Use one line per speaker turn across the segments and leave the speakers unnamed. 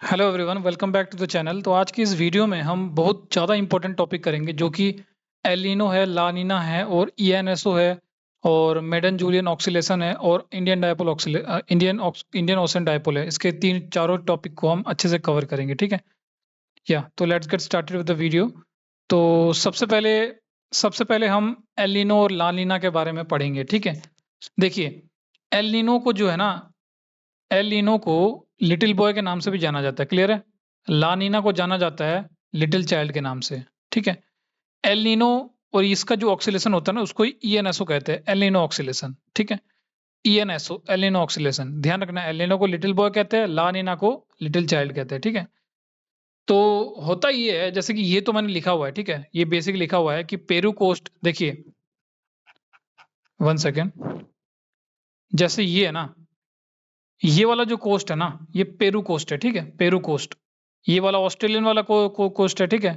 Hello everyone, welcome back to the channel. तो आज की इस वीडियो में हम बहुत ज़्यादा इंपॉर्टेंट टॉपिक करेंगे जो कि एल नीनो है, ला नीना है और ईएनएसओ है और मेडन जूलियन ऑक्सीलेशन है और इंडियन ओशन डायपोल है। इसके तीन चारों टॉपिक को हम अच्छे से कवर करेंगे, ठीक है। तो let's get started with the video. तो सबसे पहले हम एल नीनो और ला नीना के बारे में पढ़ेंगे, ठीक है। देखिए, एल नीनो को जो है ना, एल नीनो को लिटिल बॉय के नाम से भी जाना जाता है, क्लियर है। ला नीना को जाना जाता है लिटिल चाइल्ड के नाम से, ठीक है। एल नीनो और इसका जो ऑक्सीलेशन होता है ना, उसको ईएनएसओ कहते हैं, एल नीनो ऑक्सीलेशन, ठीक है। ईएनएसओ, एल नीनो ऑक्सीलेशन, ध्यान रखना। एल नीनो को लिटिल बॉय कहते हैं, ला नीना को लिटिल चाइल्ड कहते हैं, ठीक है। तो होता ये है, जैसे कि ये तो मैंने लिखा हुआ है, ठीक है। ये बेसिक लिखा हुआ है कि पेरू कोस्ट, देखिए 1 सेकेंड। जैसे ये है ना, ये वाला जो कोस्ट है ना, ये पेरू कोस्ट है, ठीक है, पेरू कोस्ट। ये वाला ऑस्ट्रेलियन वाला कोस्ट है, ठीक है।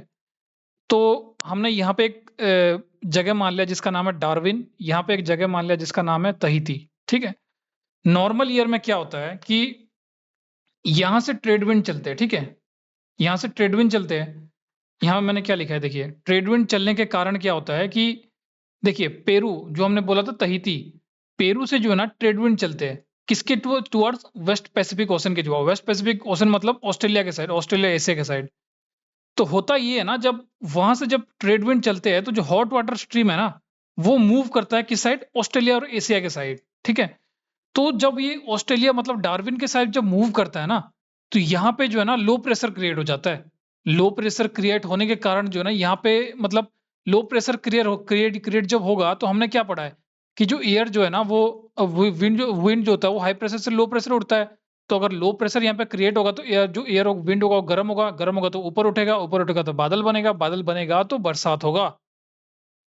तो हमने यहाँ पे एक जगह मान लिया जिसका नाम है डार्विन, यहाँ पे एक जगह मान लिया जिसका नाम है तहीती, ठीक है। नॉर्मल ईयर में क्या होता है कि यहाँ से ट्रेड विंड चलते हैं, ठीक है। यहाँ से ट्रेड विंड चलते हैं। यहाँ मैंने क्या लिखा है, देखिए, ट्रेड विंड चलने के कारण क्या होता है कि देखिए, पेरू जो हमने बोला था तहीती, पेरू से जो है ना ट्रेड विंड चलते हैं किसके टुवर्ड्स वेस्ट पैसिफिक ओशन के, जो वेस्ट पैसिफिक ओशन मतलब ऑस्ट्रेलिया के साइड, ऑस्ट्रेलिया एशिया के साइड। तो होता ये है ना, जब वहां से जब ट्रेड विंड चलते हैं तो जो हॉट वाटर स्ट्रीम है ना, वो मूव करता है किस साइड, ऑस्ट्रेलिया और एशिया के साइड, ठीक है। तो जब ये ऑस्ट्रेलिया मतलब डार्विन के साइड जब मूव करता है ना, तो यहाँ पे जो है ना लो प्रेशर क्रिएट हो जाता है। लो प्रेशर क्रिएट होने के कारण जो है ना यहाँ पे मतलब लो प्रेशर क्रिएट क्रिएट जब होगा, तो हमने क्या पढ़ा है कि जो एयर जो है ना वो विंड जो होता है वो हाई प्रेशर से लो प्रेशर उठता है। तो अगर लो प्रेशर यहाँ पे क्रिएट होगा तो एयर विंड होगा वो गर्म होगा तो ऊपर उठेगा तो बादल बनेगा तो बरसात होगा।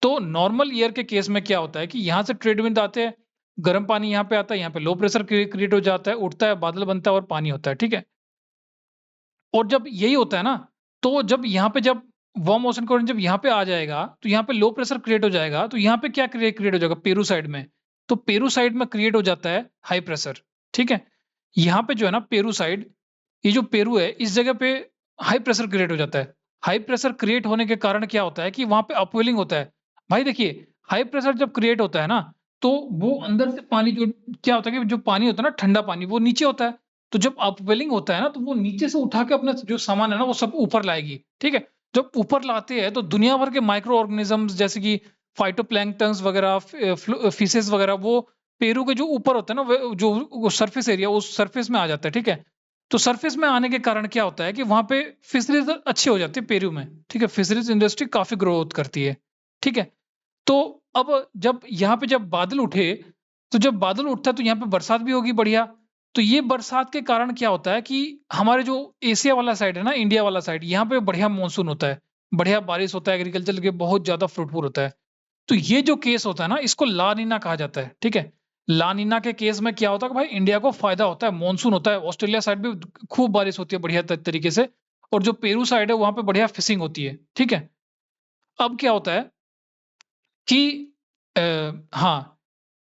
तो नॉर्मल ईयर के केस में क्या होता है कि यहाँ से ट्रेड विंड आते हैं, गर्म पानी यहाँ पे आता है, यहाँ पे लो प्रेशर क्रिएट हो जाता है, उठता है, बादल बनता है और पानी होता है, ठीक है। और जब यही होता है ना, तो जब वार्म ओशन करंट जब यहाँ पे आ जाएगा, तो यहाँ पे लो प्रेशर क्रिएट हो जाएगा, तो यहाँ पे क्या क्रिएट हो जाएगा पेरू साइड में। तो पेरू साइड में क्रिएट हो जाता है हाई प्रेशर, ठीक है। यहाँ पे जो है ना पेरू साइड, ये जो पेरू है इस जगह पे हाई प्रेशर क्रिएट हो जाता है। हाई प्रेशर क्रिएट होने के कारण क्या होता है कि वहाँ पे अपवेलिंग होता है। भाई देखिए, हाई प्रेशर जब क्रिएट होता है ना, तो वो अंदर से पानी जो क्या होता है कि जो पानी होता है ना, ठंडा पानी, वो नीचे होता है। तो जब अपवेलिंग होता है ना, तो वो नीचे से उठा के अपना जो सामान है ना, वो सब ऊपर लाएगी, ठीक है। जब ऊपर लाते हैं, तो दुनिया भर के माइक्रो ऑर्गेनिजम्स जैसे कि फाइटोप्लैंक्टन्स वगैरह, फिशेस वगैरह, वो पेरू के जो ऊपर होता है ना, जो सरफेस एरिया, उस सरफेस में आ जाता है, ठीक है। तो सरफेस में आने के कारण क्या होता है कि वहाँ पे फिशरीज़ अच्छी हो जाती है पेरू में, ठीक है? फिशरीज़ इंडस्ट्री काफ़ी ग्रोथ करती है, ठीक है? तो अब जब बादल उठे, तो जब बादल उठता है तो यहाँ पे बरसात भी होगी बढ़िया। तो ये बरसात के कारण क्या होता है कि हमारे जो एशिया वाला साइड है ना, इंडिया वाला साइड, यहाँ पे बढ़िया मानसून होता है, बढ़िया बारिश होता है, एग्रीकल्चर के बहुत ज़्यादा फ्रूटफुल होता है। तो ये जो केस होता है ना, इसको ला नीना कहा जाता है, ठीक है? ला नीना के केस में क्या होता है कि भाई इंडिया को फ़ायदा होता है, मानसून होता है, ऑस्ट्रेलिया साइड भी खूब बारिश होती है बढ़िया तरीके से, और जो पेरू साइड है वहाँ पे बढ़िया फिशिंग होती है, ठीक है? अब क्या होता है कि अ, हाँ,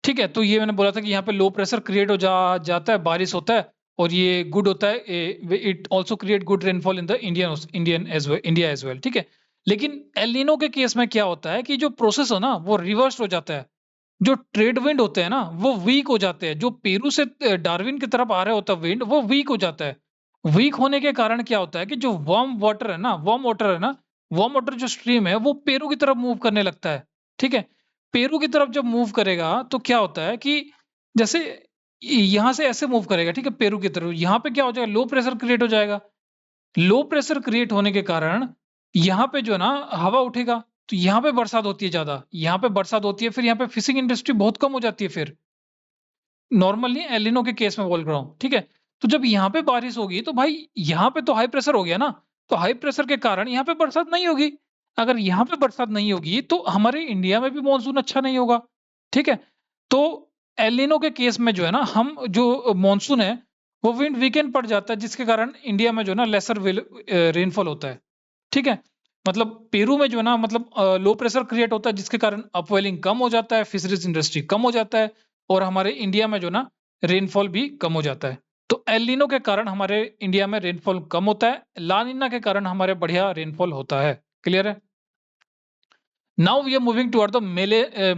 ठीक है, तो ये मैंने बोला था कि यहाँ पे लो प्रेशर क्रिएट हो जाता है, बारिश होता है और ये गुड होता है, it also create good rainfall in the India as well, ठीक है? लेकिन एल नीनो के केस में क्या होता है कि जो प्रोसेस हो ना, वो रिवर्स हो जाता है। जो ट्रेड विंड होते हैं ना, वो वीक हो जाते हैं। जो पेरू से डार्विन की तरफ आ रहा होता है विंड, वो वीक हो जाता है। वीक होने के कारण क्या होता है कि जो वार्म वाटर जो स्ट्रीम है, वो पेरू की तरफ मूव करने लगता है, ठीक है? पेरू की तरफ जब मूव करेगा, तो क्या होता है कि जैसे यहाँ से ऐसे मूव करेगा, ठीक है? पेरू की तरफ, यहाँ पे क्या हो जाएगा, लो प्रेशर क्रिएट हो जाएगा। लो प्रेशर क्रिएट होने के कारण यहाँ पे जो है ना हवा उठेगा, तो यहाँ पे बरसात होती है ज़्यादा, यहाँ पे बरसात होती है, फिर यहाँ पे फिशिंग इंडस्ट्री बहुत कम हो जाती है फिर। नॉर्मली एल निनो के केस में बोल रहा हूँ, ठीक है? तो जब यहाँ पे बारिश होगी तो भाई यहाँ पे तो हाई प्रेशर हो गया ना, तो हाई प्रेशर के कारण यहाँ पे बरसात नहीं होगी। अगर यहाँ पे बरसात नहीं होगी तो हमारे इंडिया में भी मॉनसून अच्छा नहीं होगा, ठीक है? तो एल निनो के केस में जो है ना, हम जो मॉनसून है वो विंड वीकेंड पड़ जाता है, जिसके कारण इंडिया में जो है ना लेसर रेनफॉल होता है, ठीक है? मतलब पेरू में जो है ना, मतलब लो प्रेशर क्रिएट होता है जिसके कारण अपवेलिंग कम हो जाता है, फिशरीज इंडस्ट्री कम हो जाता है और हमारे इंडिया में जो ना रेनफॉल भी कम हो जाता है। तो एल नीनो के कारण हमारे इंडिया में रेनफॉल कम होता है, ला नीना के कारण हमारे बढ़िया रेनफॉल होता है। क्लियर है? Now we are moving toward the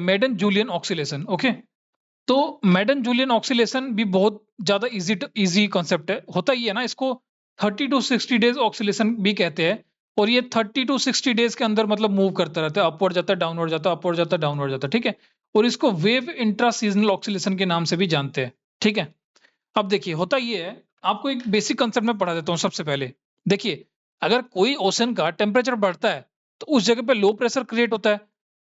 Madden Julian oscillation. Okay, तो मेडन जूलियन ऑक्सीलेशन भी बहुत ज्यादा इजी कॉन्सेप्ट है। होता ही है ना, इसको 30 टू 60 डेज ऑक्सीलेशन भी कहते हैं। और ये 30 टू 60 डेज के अंदर मतलब मूव करता रहता है, अपवर्ड जाता है, डाउनवर्ड जाता है, अपवर्ड जाता है, डाउनवर्ड जाता है। ठीक है, और इसको वेव इंट्रा सीजनल ऑक्सीलेशन के नाम से भी जानते हैं। ठीक है, अब देखिए होता ये है, आपको एक बेसिक कंसेप्ट में पढ़ा देता हूँ सबसे पहले। देखिए, अगर कोई ओशन का टेम्परेचर बढ़ता है तो उस जगह पे लो प्रेशर क्रिएट होता है।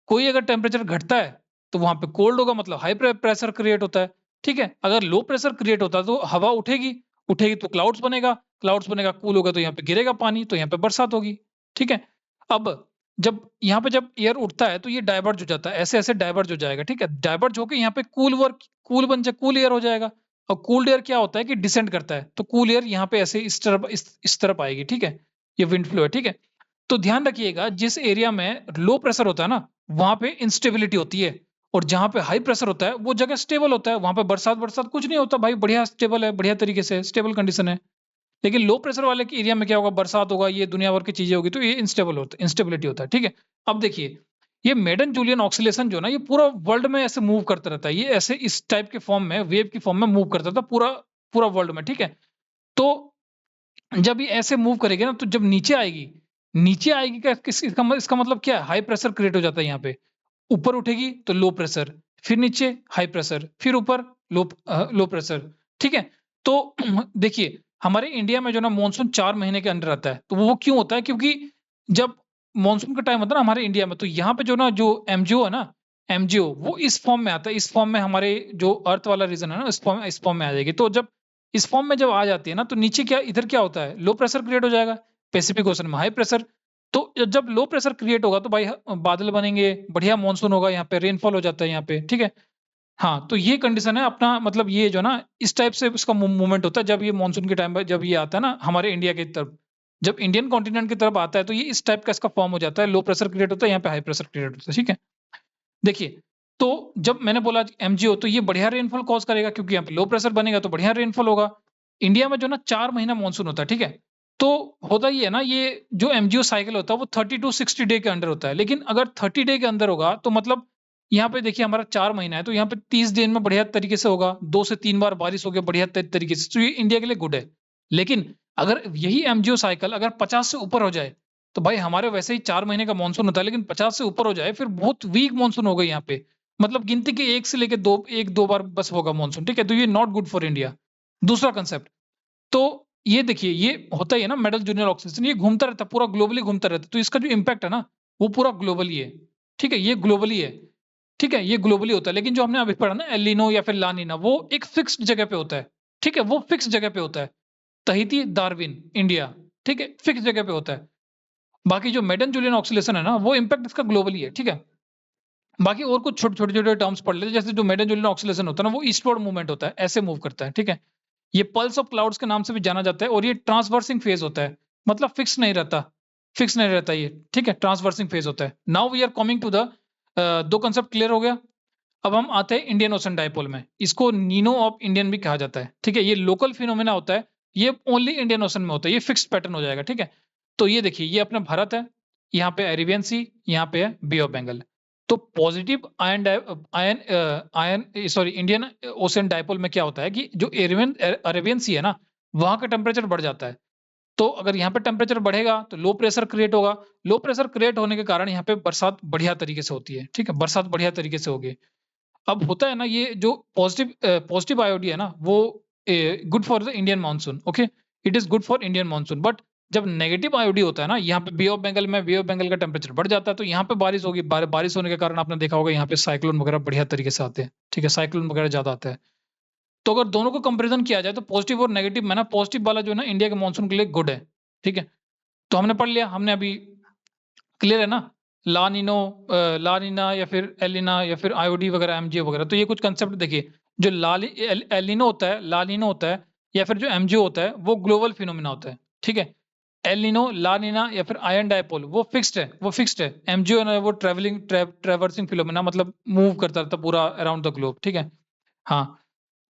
कोई अगर टेम्परेचर घटता है तो वहां पे कोल्ड होगा, मतलब हाई प्रेशर क्रिएट होता है। ठीक है, अगर लो प्रेशर क्रिएट होता है तो हवा उठेगी, उठेगी तो क्लाउड्स बनेगा, कूल होगा तो यहाँ पे गिरेगा पानी, तो यहाँ पे बरसात होगी। ठीक है, अब जब एयर उठता है तो ये डाइवर्ज हो जाता है, ऐसे ऐसे डाइवर्ज हो जाएगा। ठीक है, डाइवर्ज होकर यहाँ पे कूल एयर हो जाएगा। और कूल्ड एयर क्या होता है कि डिसेंड करता है, तो कूल एयर यहाँ पे ऐसे इस तरफ आएगी। ठीक है, ये विंड फ्लो है। ठीक है, तो ध्यान रखिएगा, जिस एरिया में लो प्रेशर होता है ना, वहां पे इंस्टेबिलिटी होती है। और जहां पे हाई प्रेशर होता है वो जगह स्टेबल होता है, वहां पे बरसात बरसात कुछ नहीं होता भाई, बढ़िया स्टेबल है, बढ़िया तरीके से स्टेबल कंडीशन है। लेकिन लो प्रेशर वाले के एरिया में क्या होगा, बरसात होगा, ये दुनिया भर की चीजें होगी, तो ये इंस्टेबिलिटी होता है। ठीक है, अब देखिए, ये मेडन जूलियन ऑक्सीलेशन जो ना, ये पूरा वर्ल्ड में ऐसे मूव करता रहता है, ये ऐसे इस टाइप के फॉर्म में, वेव की फॉर्म में मूव करता था पूरा पूरा वर्ल्ड में। ठीक है, तो जब ये ऐसे मूव करेगी ना, तो जब नीचे आएगी क्या, इसका मतलब क्या है, हाई प्रेशर क्रिएट हो जाता है यहाँ पे। ऊपर उठेगी तो लो प्रेशर, फिर नीचे हाई प्रेशर, फिर ऊपर लो प्रेशर। ठीक है, तो देखिए, हमारे इंडिया में जो ना मानसून 4 महीने के अंदर आता है, तो वो क्यों होता है, क्योंकि जब मानसून का टाइम होता है ना हमारे इंडिया में, तो यहाँ पे जो ना जो एमजीओ है ना, एमजीओ वो इस फॉर्म में आता है, इस फॉर्म में हमारे जो अर्थ वाला रीजन है ना, इस फॉर्म में आ जाएगी। तो जब इस फॉर्म में जब आ जाती है ना, तो नीचे क्या, इधर क्या होता है, लो प्रेशर क्रिएट हो जाएगा, पैसिफिक ओशन में हाई प्रेशर। तो जब लो प्रेशर क्रिएट होगा तो भाई बादल बनेंगे, बढ़िया मानसून होगा, यहाँ पे रेनफॉल हो जाता है यहाँ पे। ठीक है, हाँ, तो ये कंडीशन है अपना, मतलब ये जो ना इस टाइप से इसका मूवमेंट होता है जब ये मानसून के टाइम पे, जब ये आता है ना हमारे इंडिया की तरफ, जब इंडियन कॉन्टिनेंट की तरफ आता है, तो ये इस टाइप का इसका फॉर्म हो जाता है, लो प्रेशर क्रिएट होता है, यहाँ पे हाई प्रेशर क्रिएट होता है। ठीक है, देखिए, तो जब मैंने बोला एमजीओ, तो ये बढ़िया रेनफॉल कॉज करेगा, क्योंकि यहाँ पे लो प्रेशर बनेगा तो बढ़िया रेनफॉल होगा। इंडिया में जो ना 4 महीना मानसून होता है। ठीक है, तो होता ये है ना, ये जो एमजीओ साइकिल होता है वो 30 टू 60 डे के अंदर होता है। लेकिन अगर 30 डे के अंदर होगा तो मतलब यहाँ पे देखिए हमारा 4 महीना है, तो यहाँ पे 30 दिन में बढ़िया तरीके से होगा, 2 से 3 बार बारिश होगी बढ़िया तरीके से, तो ये इंडिया के लिए गुड है। लेकिन अगर यही एमजीओ साइकिल अगर 50 से ऊपर हो जाए, तो भाई हमारे वैसे ही 4 महीने का मानसून होता है, लेकिन 50 से ऊपर हो जाए फिर बहुत वीक मानसून हो गई यहाँ पे। मतलब गिनती के 1 से लेके 2, 1-2 बार बस होगा मानसून। ठीक है, तो ये नॉट गुड फॉर इंडिया। दूसरा कांसेप्ट, तो ये देखिए, ये होता ही है ना मेडल जूनियर ऑक्सीजन, ये घूमता रहता है, पूरा ग्लोबली घूमता रहता है, तो इसका जो इम्पैक्ट है ना, वो पूरा ग्लोबली है। ठीक है, ये ग्लोबली है। ठीक है, ये ग्लोबली होता है, लेकिन जो हमने अभी पढ़ा ना एल नीनो या फिर ला नीना, वो एक फिक्स्ड जगह पे होता है। ठीक है, वो फिक्स जगह पे होता है, तहीती दार्विन इंडिया। ठीक है, फिक्स जगह पे होता है। बाकी जो मेडन जूलियन ऑक्सीलेशन है ना, वो इम्पैक्ट इसका ग्लोबली है। ठीक है, बाकी और कुछ छोटे-छोटे टर्म्स पढ़ लेते हैं, जैसे जो मेडन जूलियन ऑक्सीलेशन होता है ना, वो ईस्टवर्ड मूवमेंट होता है, ऐसे मूव करता है। ठीक है, ये पल्स ऑफ क्लाउड्स के नाम से भी जाना जाता है, और ये ट्रांसवर्सिंग फेज होता है, मतलब फिक्स नहीं रहता ये। ठीक है, ट्रांसवर्सिंग फेज होता है। Now we are coming to the 2 concept clear हो गया। अब हम आते हैं इंडियन ओशन डायपोल में। इसको नीनो ऑफ इंडियन भी कहा जाता है। ठीक है, ये लोकल फिनोमेना होता है, ये ओनली इंडियन ओशन में होता है, ये फिक्स्ड पैटर्न हो जाएगा। ठीक है, तो ये देखिए, ये अपना भारत है, यहाँ पे अरेबियन सी, यहाँ पे है बे ऑफ बंगाल। तो पॉजिटिव इंडियन ओशन डायपोल में क्या होता है कि जो अरेबियन सी है ना, वहां का टेम्परेचर बढ़ जाता है। तो अगर यहाँ पे टेम्परेचर बढ़ेगा तो लो प्रेशर क्रिएट होगा, लो प्रेशर क्रिएट होने के कारण यहाँ पे बरसात बढ़िया तरीके से होती है। ठीक है, बरसात बढ़िया तरीके से होगी। अब होता है ना, ये जो पॉजिटिव आईओडी है ना, वो good for the Indian monsoon. Okay, it is good for Indian monsoon. But जब नेगेटिव आईओडी होता है ना, यहाँ पे बे ऑफ बंगाल का टेम्परेचर बढ़ जाता है, तो यहाँ पे बारिश होगी, बारिश होने के कारण आपने देखा होगा यहाँ पे साइक्लोन वगैरह बढ़िया तरीके से आते हैं। ठीक है, साइक्लोन वगैरह ज्यादा आते हैं। तो अगर दोनों को कंपेरिजन किया जाए, तो पॉजिटिव और नेगेटिव में ना, पॉजिटिव वाला जो है ना इंडिया के मानसून के लिए गुड है। ठीक है, तो हमने पढ़ लिया, हमने अभी क्लियर है ना, ला नीनो, ला नीना या फिर एल नीना या फिर आईओडी वगैरह, एमजीओ वगैरह, तो ये कुछ कंसेप्ट देखिए। जो एल नीनो होता है, ला नीनो होता है, या फिर जो एमजीओ होता है, वो ग्लोबल फिनोमिना होता है। ठीक है, एल नीनो, ला नीना या फिर आयन डायपोल वो फिक्स्ड है। एमजीओ है वो ट्रेवर्सिंग फिनोमिना, मतलब मूव करता रहता है पूरा अराउंड द ग्लोब। ठीक है, हाँ,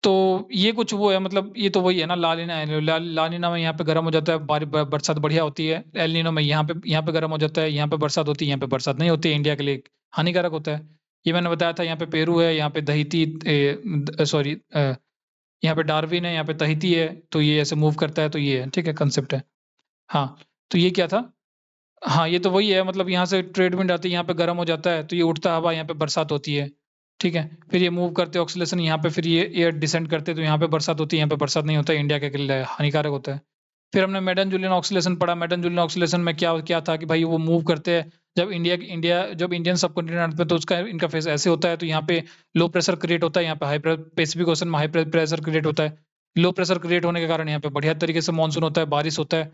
तो ये कुछ वो है, मतलब ये तो वही है ना, ला नीना है। ला नीना में यहाँ पे गर्म हो जाता है, बरसात बढ़िया होती है। एल नीनो में यहाँ पे गर्म हो जाता है, यहाँ पे बरसात होती है, यहाँ पे बरसात नहीं होती है, इंडिया के लिए हानिकारक होता है। ये मैंने बताया था, यहाँ पे पेरू है, यहाँ पे दहीती, सॉरी, यहाँ पे डार्विन है, यहाँ पे तहिती है, तो ये ऐसे मूव करता है, तो ये है, ठीक है, कंसेप्ट है। हाँ, तो ये क्या था? हाँ, ये तो वही है, मतलब यहाँ से ट्रेड विंड आती है, यहाँ पे गर्म हो जाता है, तो ये उठता हवा, यहाँ पे बरसात होती है, ठीक है। फिर ये मूव करते ऑक्सीलेशन यहाँ पे, फिर ये एयर डिसेंड करते, तो यहाँ पे बरसात होती है, यहाँ पे बरसात नहीं होता है, इंडिया के लिए हानिकारक होता है। फिर हमने मेडन जूलियन ऑक्सीलेशन पढ़ा। मेडन जूलियन ऑक्सीलेशन में क्या क्या था कि भाई वो मूव करते हैं, जब इंडियन सब कॉन्टिनेंट पे, तो उसका इनका फेस ऐसे होता है, तो यहाँ पे लो प्रेशर क्रिएट होता है, यहाँ पे पैसिफिक ओशन में हाई प्रेशर क्रिएट होता है। लो प्रेशर क्रिएट होने के कारण यहाँ पे बढ़िया तरीके से मानसून होता है, बारिश होता है।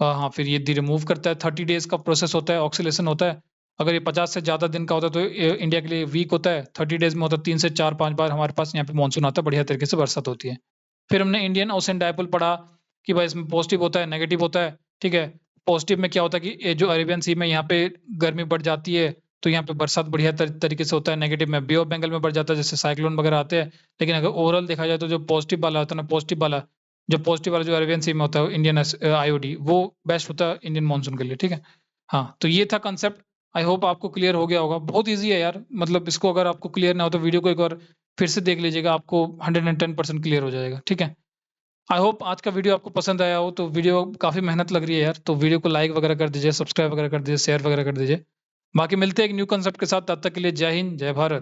हाँ, फिर ये धीरे मूव करता है, 30 डेज़ का प्रोसेस होता है, ऑक्सीलेशन होता है। अगर ये 50 से ज़्यादा दिन का होता है, तो इंडिया के लिए वीक होता है। 30 डेज़ में होता है, 3 से 4-5 बार हमारे पास यहाँ पे मानसून आता है, बढ़िया तरीके से बरसात होती है। फिर हमने इंडियन ओशन डायपोल पढ़ा कि भाई इसमें पॉजिटिव होता है, नेगेटिव होता है, ठीक है। पॉजिटिव में क्या होता है कि ये जो अरेबियन सी में यहाँ पे गर्मी बढ़ जाती है, तो यहाँ पे बरसात बढ़िया तरीके से होता है। नेगेटिव में बे ऑफ बंगाल में बढ़ जाता है, जैसे साइक्लोन वगैरह आते हैं। लेकिन अगर ओवरऑल देखा जाए, तो जो पॉजिटिव वाला होता है ना, पॉजिटिव वाला जो अरेबियन सी में होता है, इंडियन आईओडी, वो बेस्ट होता है इंडियन मानसून के लिए, ठीक है। हाँ, तो ये था कंसेप्ट। आई होप आपको क्लियर हो गया होगा। बहुत ईज़ी है यार, मतलब इसको अगर आपको क्लियर ना हो, तो वीडियो को एक बार फिर से देख लीजिएगा, आपको 110% क्लियर हो जाएगा, ठीक है। आई होप आज का वीडियो आपको पसंद आया हो। तो वीडियो काफ़ी मेहनत लग रही है यार, तो वीडियो को लाइक वगैरह कर दीजिए, सब्सक्राइब वगैरह कर दीजिए, शेयर वगैरह कर दीजिए। बाकी मिलते हैं एक न्यू कंसेप्ट के साथ, तब तक के लिए जय हिंद, जय भारत।